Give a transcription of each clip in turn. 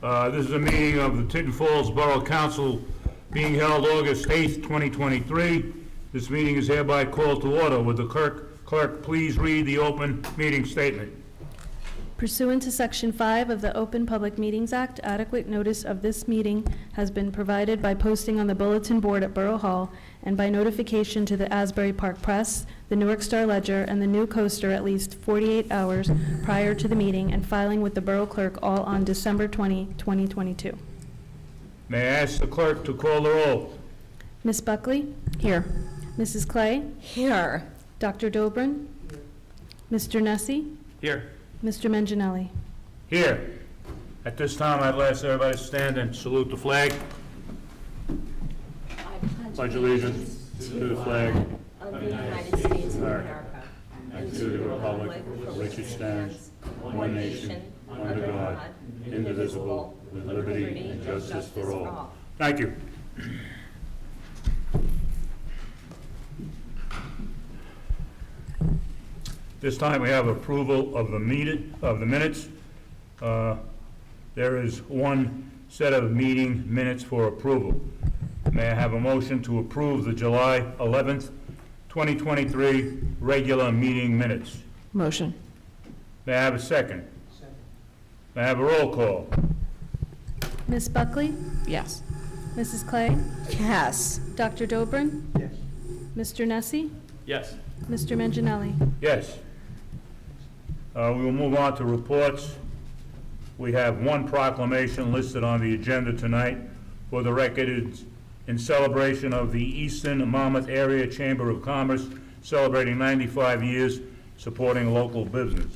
This is a meeting of the Tinton Falls Borough Council being held August 8th, 2023. This meeting is hereby called to order. Would the clerk please read the open meeting statement? Pursuant to Section 5 of the Open Public Meetings Act, adequate notice of this meeting has been provided by posting on the bulletin board at Borough Hall and by notification to the Asbury Park Press, the Newark Star Ledger, and the New Coaster at least 48 hours prior to the meeting and filing with the Borough Clerk all on December 20, 2022. May I ask the clerk to call the roll? Ms. Buckley? Here. Mrs. Clay? Here. Dr. Dobrin? Mr. Nessie? Here. Mr. Manginelli? Here. At this time, I'd ask everybody to stand and salute the flag. Pledge allegiance to the flag of the United States of America and to the republic for which it stands, one nation, under God, indivisible, with liberty and justice for all. Thank you. This time we have approval of the minutes. There is one set of meeting minutes for approval. May I have a motion to approve the July 11th, 2023 regular meeting minutes? Motion. May I have a second? Second. May I have a roll call? Ms. Buckley? Yes. Mrs. Clay? Yes. Dr. Dobrin? Yes. Mr. Nessie? Yes. Mr. Manginelli? Yes. We will move on to reports. We have one proclamation listed on the agenda tonight. For the record, it's in celebration of the Eastern Monmouth Area Chamber of Commerce celebrating 95 years supporting local business.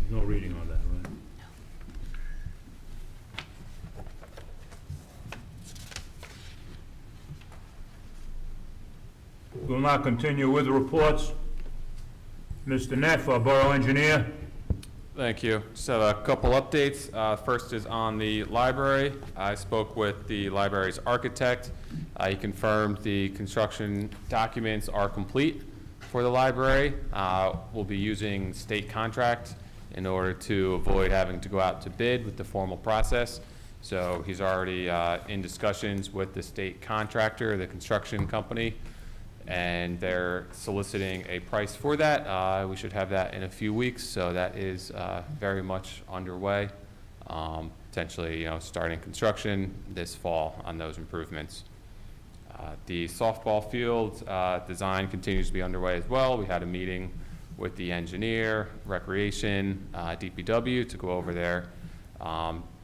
No reading on that, right? No. We will now continue with the reports. Mr. Neff, our Borough Engineer. Thank you. So a couple updates. First is on the library. I spoke with the library's architect. He confirmed the construction documents are complete for the library. We'll be using state contract in order to avoid having to go out to bid with the formal process. So he's already in discussions with the state contractor, the construction company, and they're soliciting a price for that. We should have that in a few weeks, so that is very much underway. Potentially, starting construction this fall on those improvements. The softball field design continues to be underway as well. We had a meeting with the engineer, recreation, DPW to go over their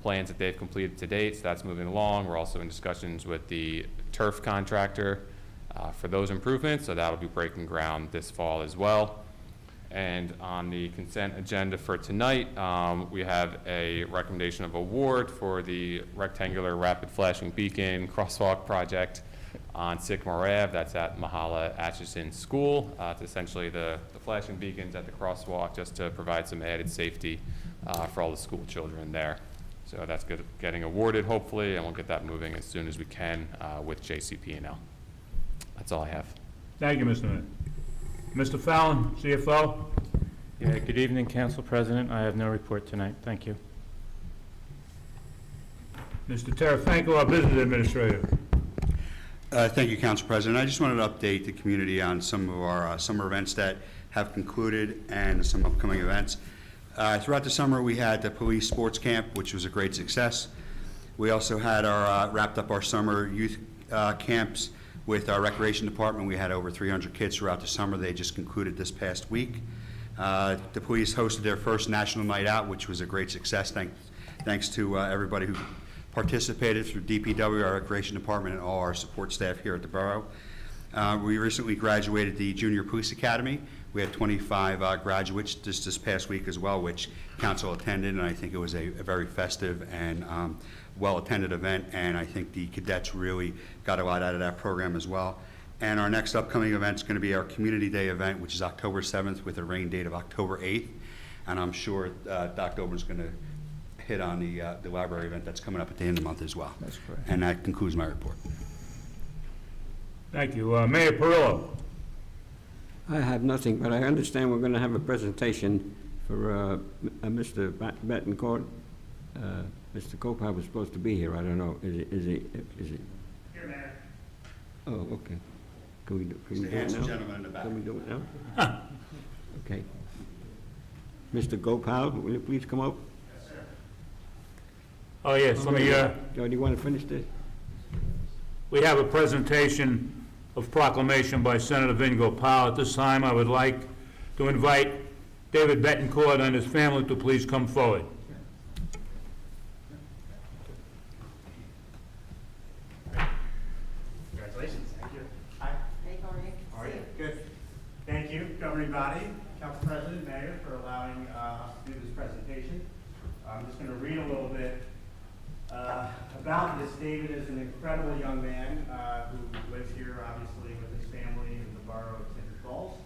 plans that they've completed to date, so that's moving along. We're also in discussions with the turf contractor for those improvements, so that'll be breaking ground this fall as well. And on the consent agenda for tonight, we have a recommendation of award for the rectangular rapid flashing beacon crosswalk project on Sycamore Ave. That's at Mahala Atchison School. It's essentially the flashing beacons at the crosswalk just to provide some added safety for all the school children there. So that's getting awarded hopefully, and we'll get that moving as soon as we can with JCP&L. That's all I have. Thank you, Mr. Neff. Mr. Fallon, CFO. Yeah, good evening, Council President. I have no report tonight. Thank you. Mr. Tarafanko, our Business Administrator. Thank you, Council President. I just wanted to update the community on some of our summer events that have concluded and some upcoming events. Throughout the summer, we had the police sports camp, which was a great success. We also had our wrapped up our summer youth camps with our recreation department. We had over 300 kids throughout the summer. They just concluded this past week. The police hosted their first national night out, which was a great success. Thanks to everybody who participated through DPW, our recreation department, and all our support staff here at the borough. We recently graduated the Junior Police Academy. We had 25 graduates this past week as well, which council attended, and I think it was a very festive and well-attended event, and I think the cadets really got a lot out of that program as well. And our next upcoming event is going to be our Community Day event, which is October 7th with a rain date of October 8th, and I'm sure Dr. Ober's going to hit on the library event that's coming up at the end of the month as well. That's correct. And that concludes my report. Thank you. Mayor Perillo. I have nothing, but I understand we're going to have a presentation for Mr. Betancourt. Mr. Gopal was supposed to be here, I don't know, is he? Here, Mayor. Oh, okay. Can we do He's the it now? handsome gentleman in the back. Can we do it now? Okay. Mr. Gopal, will you please come up? Oh, yes, let me, Do you want to finish this? we have a presentation of proclamation by Senator Vin Gopal. At this time, I would like to invite David Betancourt and his family to please come forward. Congratulations. Thank you. Hi. Hey, how are you? How are you? Good. Thank you, governing body, council president, mayor, for allowing us to do this presentation. I'm just going to read a little bit about this. David is an incredible young man who lives here, obviously, with his family in the borough of Tinton Falls.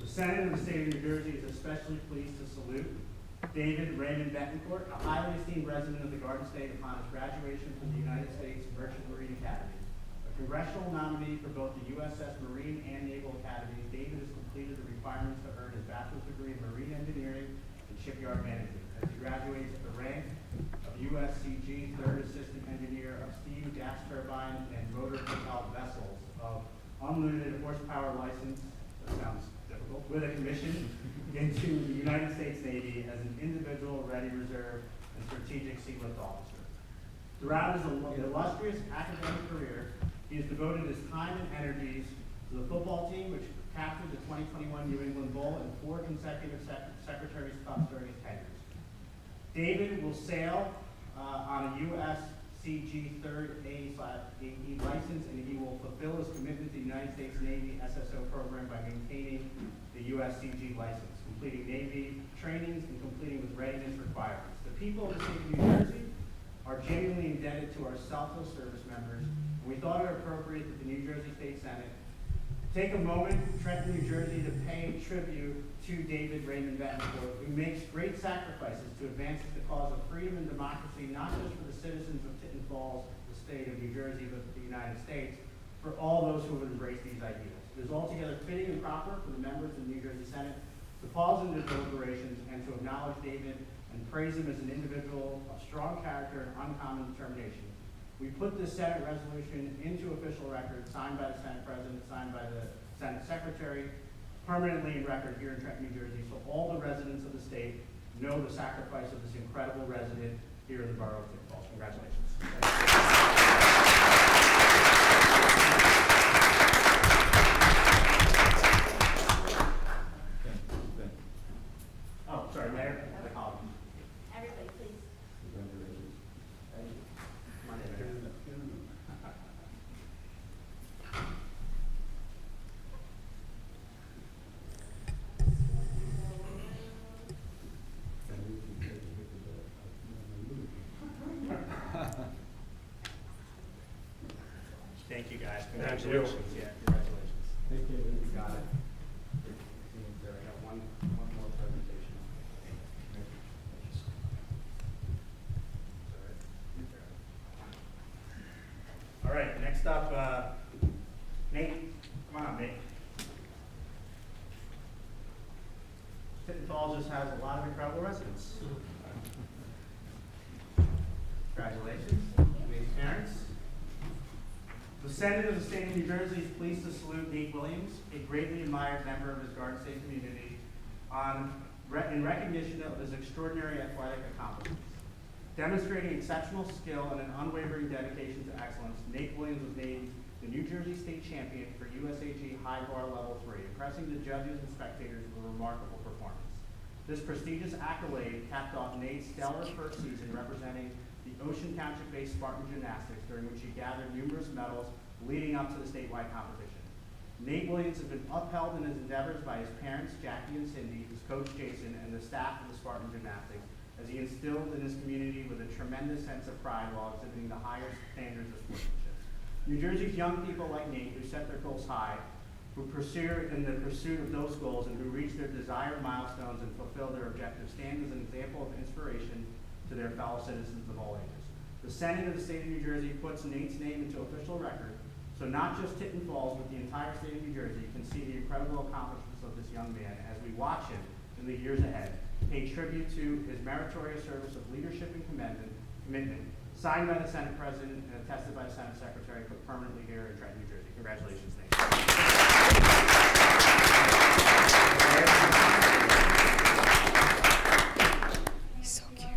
The Senate of the state of New Jersey is especially pleased to salute David Raymond Betancourt, a highly esteemed resident of the Garden State upon his graduation from the United States Merchant Marine Academy. A congressional nominee for both the USS Marine and Naval Academies, David has completed the requirements to earn his bachelor's degree in marine engineering and shipyard management. As he graduates at the rank of USCG Third Assistant Engineer of steam, gas turbine, and motor propelled vessels of unlimited horsepower license, that sounds difficult, with a commission into the United States Navy as an individual ready reserve and strategic sealift officer. Throughout his illustrious academic career, he has devoted his time and energies to the football team, which captured the 2021 New England Bowl and 4 consecutive Secretary's Cups during his tenure. David will sail on a USCG 3rd A/AE license, and he will fulfill his commitment to the United States Navy SSO program by maintaining the USCG license, completing Navy trainings, and completing with readiness requirements. The people of the state of New Jersey are genuinely indebted to our selfless service members, and we thought it appropriate that the New Jersey State Senate take a moment, Trenton, New Jersey, to pay tribute to David Raymond Betancourt, who makes great sacrifices to advance the cause of freedom and democracy, not just for the citizens of Tinton Falls, the state of New Jersey, but the United States, for all those who have embraced these ideals. It is altogether fitting and proper for the members of the New Jersey Senate to pause in their deliberations and to acknowledge David and praise him as an individual of strong character and uncommon determination. We put this Senate resolution into official record, signed by the Senate President, signed by the Senate Secretary, permanently in record here in Trenton, New Jersey, so all the residents of the state know the sacrifice of this incredible resident here in the borough of Tinton Falls. Congratulations. Oh, sorry, Mayor. I apologize. Everybody, please. Come on in, Mayor. Thank you, guys. Congratulations. Yeah, congratulations. Thank you. You got it. There, I got one more presentation. All right, next up, Nate. Come on, Nate. Tinton Falls just has a lot of incredible residents. Congratulations. Nate's parents. The Senate of the state of New Jersey is pleased to salute Nate Williams, a greatly admired member of his Garden State community, in recognition of his extraordinary athletic accomplishments. Demonstrating exceptional skill and an unwavering dedication to excellence, Nate Williams was named the New Jersey State Champion for USAG High Bar Level 3, impressing the judges and spectators with a remarkable performance. This prestigious accolade capped off Nate's stellar first season representing the Ocean Township-based Spartan Gymnastics, during which he gathered numerous medals leading up to the statewide competition. Nate Williams has been upheld in his endeavors by his parents, Jackie and Cindy, his coach Jason, and the staff of the Spartan Gymnastics, as he instilled in his community with a tremendous sense of pride while exhibiting the highest standards of sportsmanship. New Jersey's young people like Nate, who set their goals high, who pursue in the pursuit of those goals, and who reach their desired milestones and fulfill their objectives, stand as an example of inspiration to their fellow citizens of all ages. The Senate of the state of New Jersey puts Nate's name into official record, so not just Tinton Falls, but the entire state of New Jersey can see the incredible accomplishments of this young man as we watch him in the years ahead, pay tribute to his meritorious service of leadership and commitment, signed by the Senate President and attested by the Senate Secretary, put permanently here in Trenton, New Jersey. Congratulations, Nate. So cute.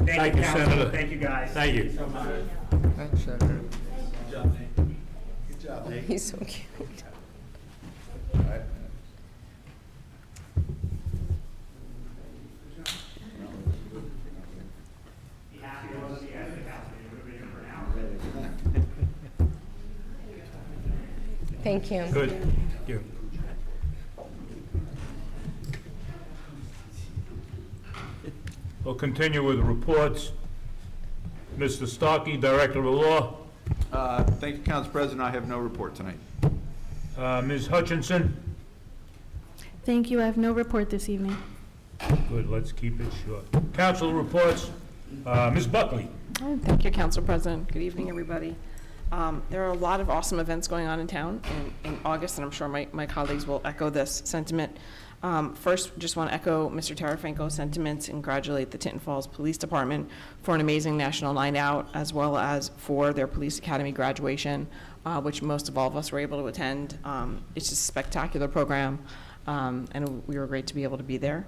Thank you, Council. Senator. Thank you, guys. Thank you. So much. Thanks, Senator. Good job, Nate. Good job, Nate. He's so cute. Be happy it wasn't the end of the council meeting. We'll be here for an hour. Thank you. Good. Thank you. We'll continue with the reports. Mr. Starkey, Director of Law. Thank you, Council President. I have no report tonight. Ms. Hutchinson. Thank you. I have no report this evening. Good, let's keep it short. Council reports. Ms. Buckley. Oh, thank you, Council President. Good evening, everybody. There are a lot of awesome events going on in town in August, and I'm sure my colleagues will echo this sentiment. First, just want to echo Mr. Tarafanko's sentiments and congratulate the Tinton Falls Police Department for an amazing National Night Out, as well as for their Police Academy graduation, which most of all of us were able to attend. It's just a spectacular program, and we were great to be able to be there.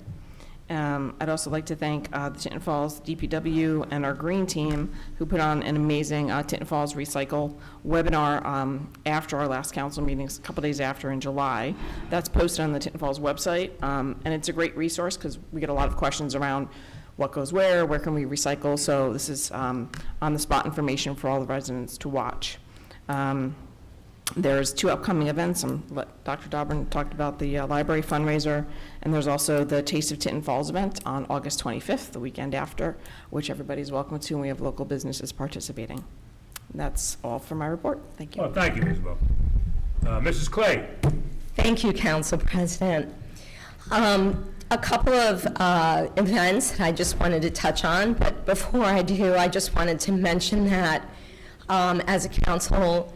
I'd also like to thank the Tinton Falls DPW and our green team who put on an amazing Tinton Falls Recycle webinar after our last council meetings, a couple days after in July. That's posted on the Tinton Falls website, and it's a great resource because we get a lot of questions around what goes where can we recycle, so this is on-the-spot information for all the residents to watch. There's 2 upcoming events. Dr. Dobrin talked about the library fundraiser, and there's also the Taste of Tinton Falls event on August 25th, the weekend after, which everybody's welcome to, and we have local businesses participating. That's all for my report. Thank you. Oh, thank you, Ms. Buckley. Mrs. Clay. Thank you, Council President. A couple of events that I just wanted to touch on, but before I do, I just wanted to mention that as a council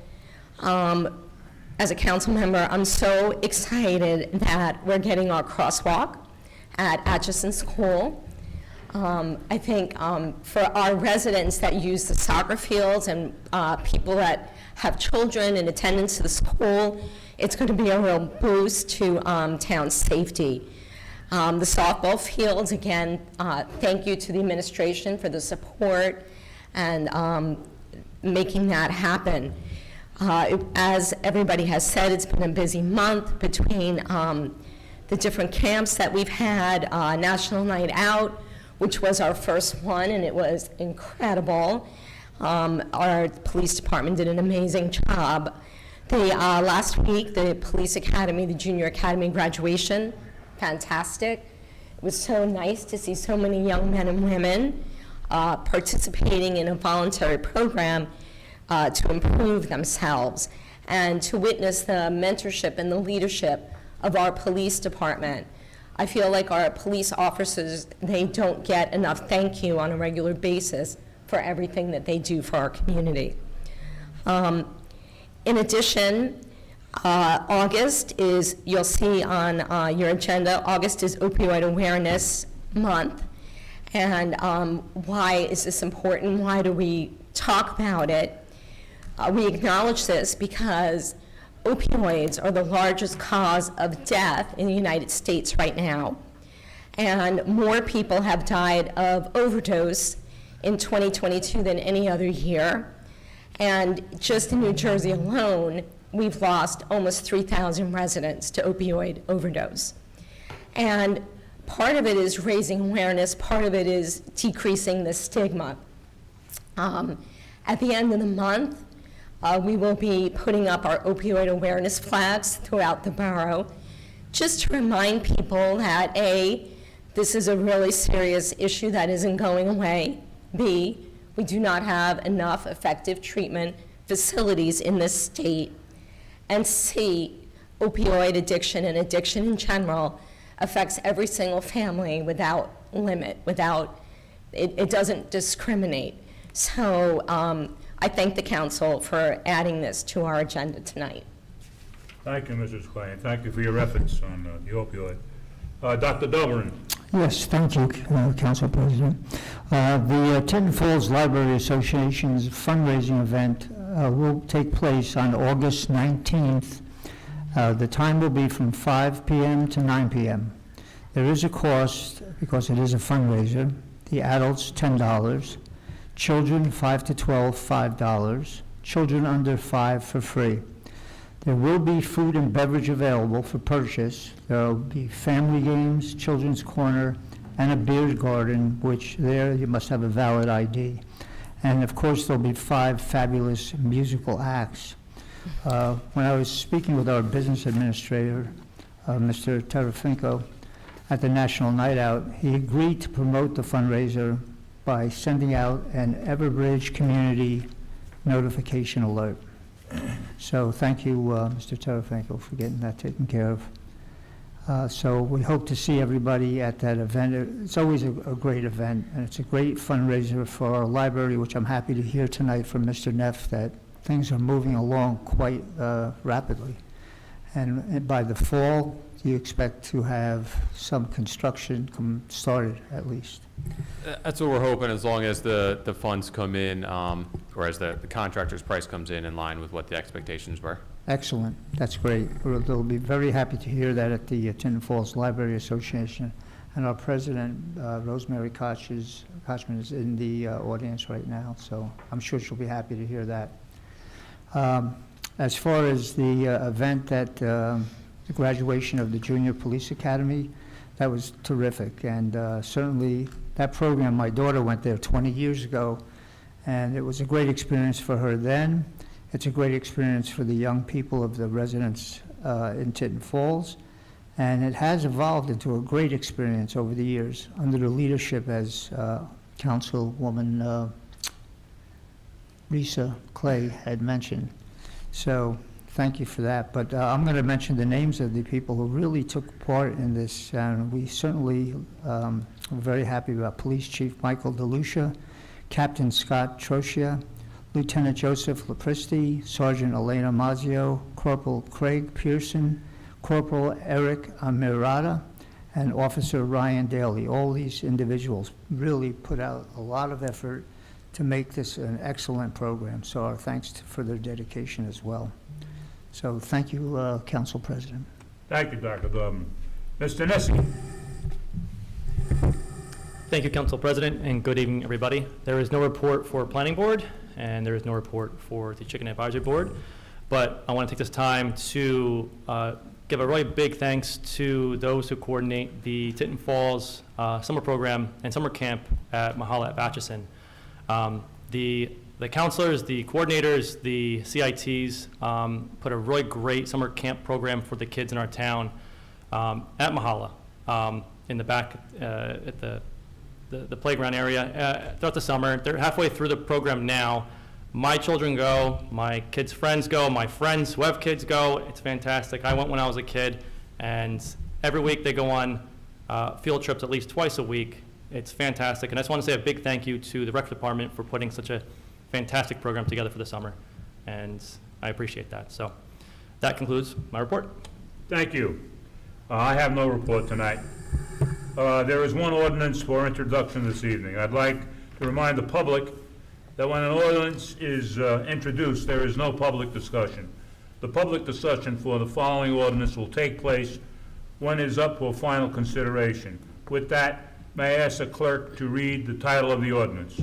member, I'm so excited that we're getting our crosswalk at Atchison School. I think for our residents that use the soccer fields and people that have children in attendance to the school, it's going to be a real boost to town safety. The softball fields, again, thank you to the administration for the support and making that happen. As everybody has said, it's been a busy month between the different camps that we've had, National Night Out, which was our first one, and it was incredible. Our police department did an amazing job. Last week, the Police Academy, the Junior Academy graduation, fantastic. It was so nice to see so many young men and women participating in a voluntary program to improve themselves and to witness the mentorship and the leadership of our police department. I feel like our police officers, they don't get enough thank you on a regular basis for everything that they do for our community. In addition, August is, you'll see on your agenda, August is Opioid Awareness Month. And why is this important? Why do we talk about it? We acknowledge this because opioids are the largest cause of death in the United States right now. And more people have died of overdose in 2022 than any other year. And just in New Jersey alone, we've lost almost 3,000 residents to opioid overdose. And part of it is raising awareness, part of it is decreasing the stigma. At the end of the month, we will be putting up our opioid awareness flags throughout the borough, just to remind people that A, this is a really serious issue that isn't going away. B, we do not have enough effective treatment facilities in this state. and C, opioid addiction and addiction in general affects every single family without limit, it doesn't discriminate. So I thank the council for adding this to our agenda tonight. Thank you, Mrs. Clay, and thank you for your efforts on the opioid. Dr. Dobrin. Yes, thank you, Council President. The Tinton Falls Library Association's fundraising event will take place on August 19th. The time will be from 5 p.m. to 9 p.m. There is a cost because it is a fundraiser. The adults, $10. Children, 5 to 12, $5. Children under 5 for free. There will be food and beverage available for purchase. There will be family games, children's corner, and a beer garden, which there you must have a valid ID. And of course, there'll be 5 fabulous musical acts. When I was speaking with our business administrator, Mr. Terafinko, at the National Night Out, he agreed to promote the fundraiser by sending out an Everbridge community notification alert. So thank you, Mr. Terafinko, for getting that taken care of. So we hope to see everybody at that event. It's always a great event, and it's a great fundraiser for our library, which I'm happy to hear tonight from Mr. Neff that things are moving along quite rapidly. And by the fall, you expect to have some construction started, at least. That's what we're hoping, as long as the funds come in, or as the contractor's price comes in line with what the expectations were. Excellent. That's great. They'll be very happy to hear that at the Tinton Falls Library Association. And our president, Rosemary Kochman, is in the audience right now, so I'm sure she'll be happy to hear that. As far as the event at the graduation of the Junior Police Academy, that was terrific. And certainly that program, my daughter went there 20 years ago, and it was a great experience for her then. It's a great experience for the young people of the residents in Tinton Falls. And it has evolved into a great experience over the years under the leadership, as Councilwoman Risa Clay had mentioned. So thank you for that. But I'm going to mention the names of the people who really took part in this. And we certainly are very happy about Police Chief Michael DeLucia, Captain Scott Trocia, Lieutenant Joseph Lepristi, Sergeant Elena Mazzio, Corporal Craig Pearson, Corporal Eric Amirata, and Officer Ryan Daly. All these individuals really put out a lot of effort to make this an excellent program. So our thanks for their dedication as well. So thank you, Council President. Thank you, Dr. Dobrin. Mr. Nesi. Thank you, Council President, and good evening, everybody. There is no report for Planning Board, and there is no report for the Chicken Advisory Board, but I want to take this time to give a really big thanks to those who coordinate the Tinton Falls summer program and summer camp at Mahala at Atchison. The counselors, the coordinators, the CITs put a really great summer camp program for the kids in our town at Mahala, in the back at the playground area throughout the summer. They're halfway through the program now. My children go, my kids' friends go, my friends who have kids go. It's fantastic. I went when I was a kid, and every week they go on field trips at least twice a week. It's fantastic, and I just want to say a big thank you to the rec department for putting such a fantastic program together for the summer, and I appreciate that. So that concludes my report. Thank you. I have no report tonight. There is one ordinance for introduction this evening. I'd like to remind the public that when an ordinance is introduced, there is no public discussion. The public discussion for the following ordinance will take place when it is up for final consideration. With that, may I ask the clerk to read the title of the ordinance?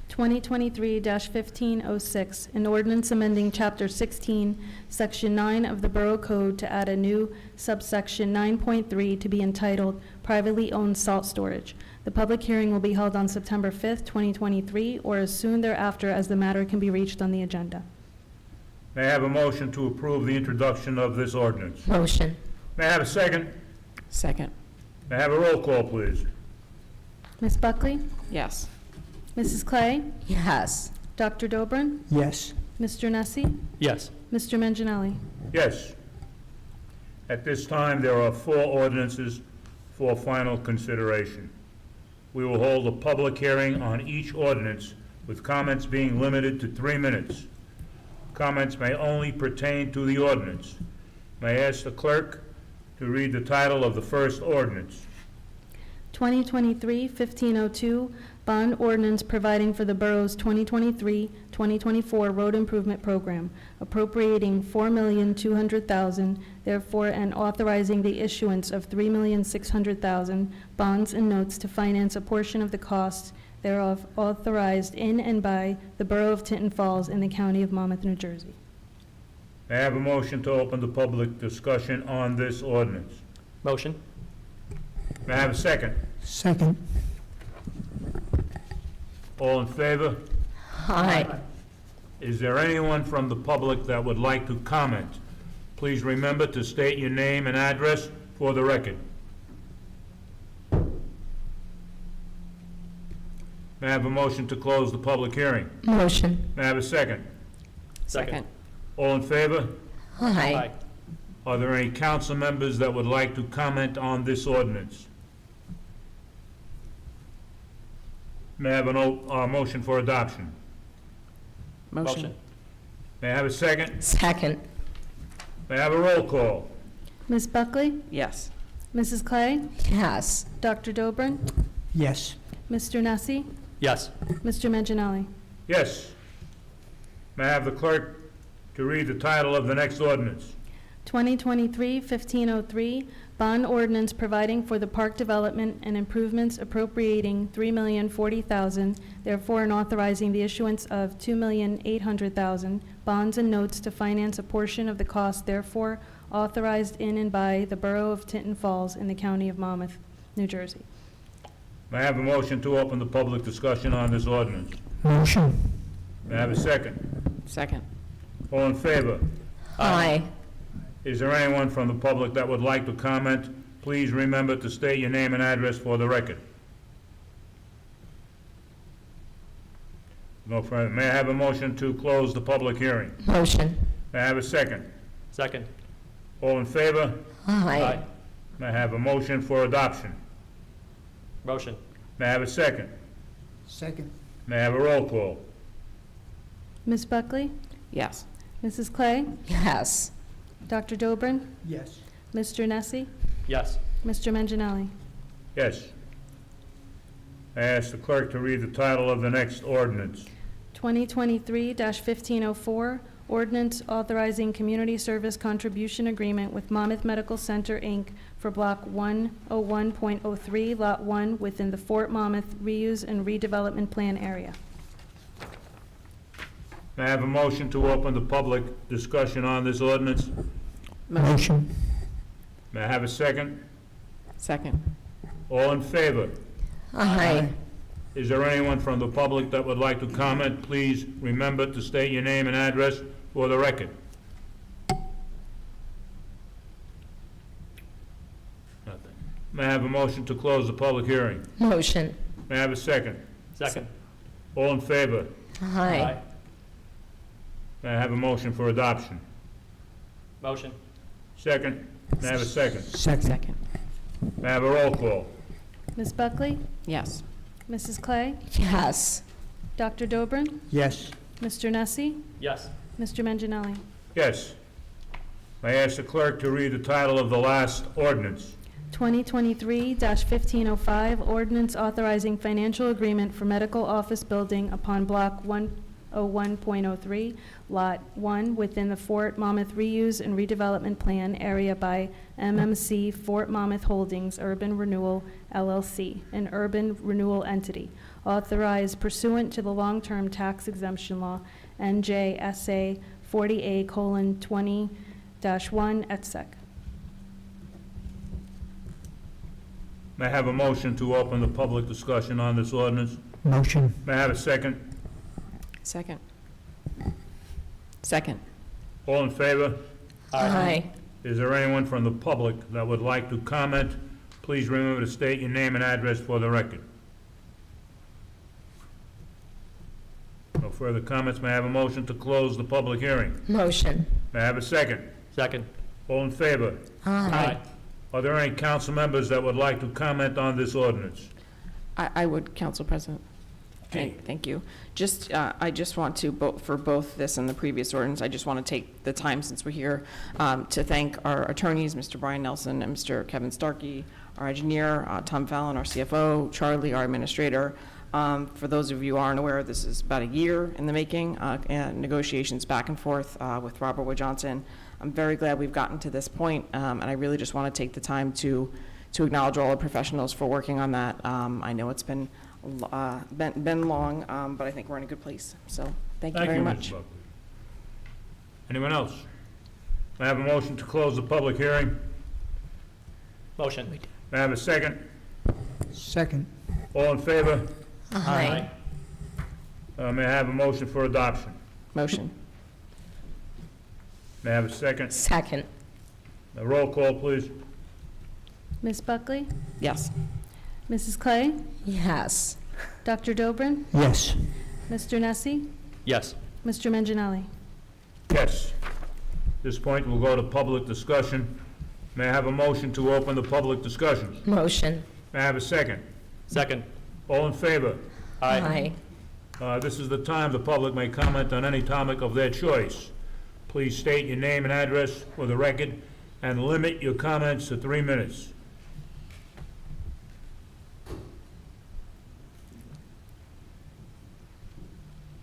2023-1506, an ordinance amending Chapter 16, Section 9 of the Borough Code to add a new subsection 9.3 to be entitled Privately Owned Salt Storage. The public hearing will be held on September 5th, 2023, or as soon thereafter as the matter can be reached on the agenda. May I have a motion to approve the introduction of this ordinance? Motion. May I have a second? Second. May I have a roll call, please? Ms. Buckley? Yes. Mrs. Clay? Yes. Dr. Dobrin? Yes. Mr. Nessie? Yes. Mr. Manginelli? Yes. At this time, there are 4 ordinances for final consideration. We will hold a public hearing on each ordinance, with comments being limited to 3 minutes. Comments may only pertain to the ordinance. May I ask the clerk to read the title of the first ordinance? 2023-1502, bond ordinance providing for the borough's 2023-2024 road improvement program, appropriating $4,200,000, therefore, and authorizing the issuance of $3,600,000 bonds and notes to finance a portion of the costs thereof, authorized in and by the Borough of Tinton Falls in the County of Monmouth, New Jersey. May I have a motion to open the public discussion on this ordinance? Motion. May I have a second? Second. All in favor? Aye. Is there anyone from the public that would like to comment? Please remember to state your name and address for the record. May I have a motion to close the public hearing? Motion. May I have a second? Second. All in favor? Aye. Are there any council members that would like to comment on this ordinance? May I have a motion for adoption? Motion. May I have a second? Second. May I have a roll call? Ms. Buckley? Yes. Mrs. Clay? Yes. Dr. Dobrin? Yes. Mr. Nessie? Yes. Mr. Manginelli? Yes. May I have the clerk to read the title of the next ordinance? 2023-1503, bond ordinance providing for the park development and improvements appropriating $3,040,000, therefore and authorizing the issuance of $2,800,000 bonds and notes to finance a portion of the cost, therefore authorized in and by the Borough of Tinton Falls in the County of Monmouth, New Jersey. May I have a motion to open the public discussion on this ordinance? Motion. May I have a second? Second. All in favor? Aye. Is there anyone from the public that would like to comment? Please remember to state your name and address for the record. No further. May I have a motion to close the public hearing? Motion. May I have a second? Second. All in favor? Aye. May I have a motion for adoption? Motion. May I have a second? Second. May I have a roll call? Ms. Buckley? Yes. Mrs. Clay? Yes. Dr. Dobrin? Yes. Mr. Nessie? Yes. Mr. Manginelli? Yes. I ask the clerk to read the title of the next ordinance. 2023-1504, ordinance authorizing community service contribution agreement with Monmouth Medical Center, Inc. for Block 101.03, Lot 1, within the Fort Monmouth Reuse and Redevelopment Plan area. May I have a motion to open the public discussion on this ordinance? Motion. May I have a second? Second. All in favor? Aye. Is there anyone from the public that would like to comment? Please remember to state your name and address for the record. Nothing. May I have a motion to close the public hearing? Motion. May I have a second? Second. All in favor? Aye. May I have a motion for adoption? Motion. Second? May I have a second? Second. Second. May I have a roll call? Ms. Buckley? Yes. Mrs. Clay? Yes. Dr. Dobrin? Yes. Mr. Nessie? Yes. Mr. Manginelli? Yes. May I ask the clerk to read the title of the last ordinance? 2023-1505, ordinance authorizing financial agreement for medical office building upon Block 101.03, Lot 1, within the Fort Monmouth Reuse and Redevelopment Plan area by MMC Fort Monmouth Holdings Urban Renewal LLC, an urban renewal entity, authorized pursuant to the long-term tax exemption law, NJSA 40A:20-1 et sec. May I have a motion to open the public discussion on this ordinance? Motion. May I have a second? Second. Second. All in favor? Aye. Is there anyone from the public that would like to comment? Please remember to state your name and address for the record. No further comments. May I have a motion to close the public hearing? Motion. May I have a second? Second. All in favor? Aye. Are there any council members that would like to comment on this ordinance? I would, Council President. Thank you. I just want to, for both this and the previous ordinance, I just want to take the time, since we're here, to thank our attorneys, Mr. Brian Nelson and Mr. Kevin Starkey, our engineer, Tom Fallon, our CFO, Charlie, our administrator. For those of you who aren't aware, this is about a year in the making, and negotiations back and forth with Robert Wood Johnson. I'm very glad we've gotten to this point, and I really just want to take the time to acknowledge all the professionals for working on that. I know it's been long, but I think we're in a good place. So thank you very Mrs. much. Buckley. Anyone else? May I have a motion to close the public hearing? Motion. May I have a second? Second. All in favor? Aye. May I have a motion for adoption? Motion. May I have a second? Second. A roll call, please. Ms. Buckley? Yes. Mrs. Clay? Yes. Dr. Dobrin? Yes. Mr. Nessie? Yes. Mr. Manginelli? Yes. At this point, we'll go to public discussion. May I have a motion to open the public discussion? Motion. May I have a second? Second. All in favor? Aye. This is the time the public may comment on any topic of their choice. Please state your name and address for the record and limit your comments to 3 minutes.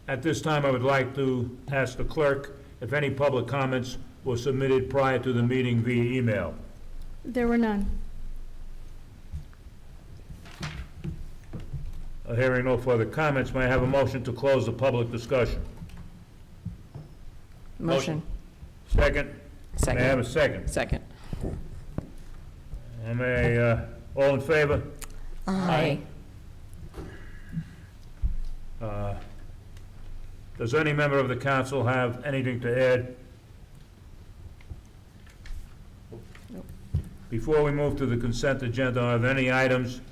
At this time, I would like to ask the clerk if any public comments were submitted prior to the meeting via email. There were none. Hearing no further comments, may I have a motion to close the public discussion? Motion. Second? Second. May I have a second? Second. All in favor? Aye. Does any member of the council have anything to add? Before we move to the consent agenda, are there any items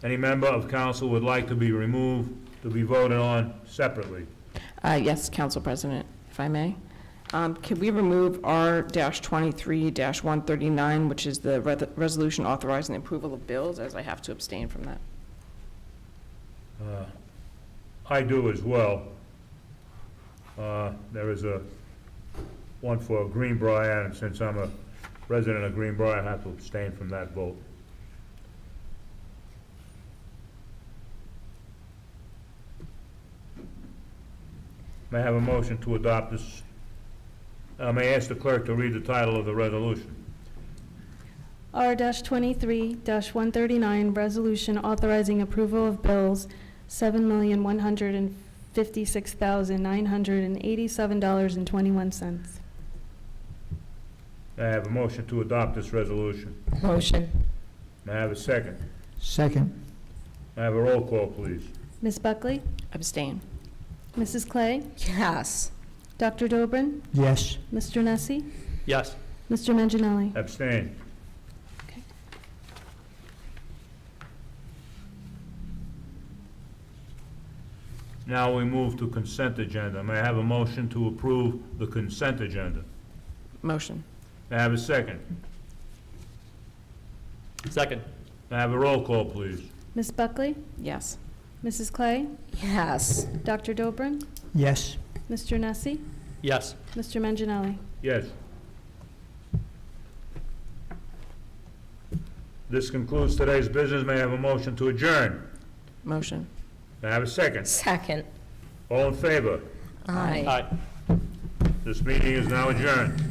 any member of council would like to be removed, to be voted on separately? Yes, Council President, if I may. Could we remove R-23-139, which is the resolution authorizing the approval of bills, as I have to abstain from that? I do as well. There is one for Greenbrier, and since I'm a resident of Greenbrier, I have to abstain from that vote. May I have a motion to adopt this? May I ask the clerk to read the title of the resolution? R-23-139, resolution authorizing approval of bills, $7,156,987.21. May I have a motion to adopt this resolution? Motion. May I have a second? Second. May I have a roll call, please? Ms. Buckley? Abstain. Mrs. Clay? Yes. Dr. Dobrin? Yes. Mr. Nessie? Yes. Mr. Manginelli? Abstain. Okay. Now we move to consent agenda. May I have a motion to approve the consent agenda? Motion. May I have a second? Second. May I have a roll call, please? Ms. Buckley? Yes. Mrs. Clay? Yes. Dr. Dobrin? Yes. Mr. Nessie? Yes. Mr. Manginelli? Yes. This concludes today's business. May I have a motion to adjourn? Motion. May I have a second? Second. All in favor? Aye. Aye. This meeting is now adjourned.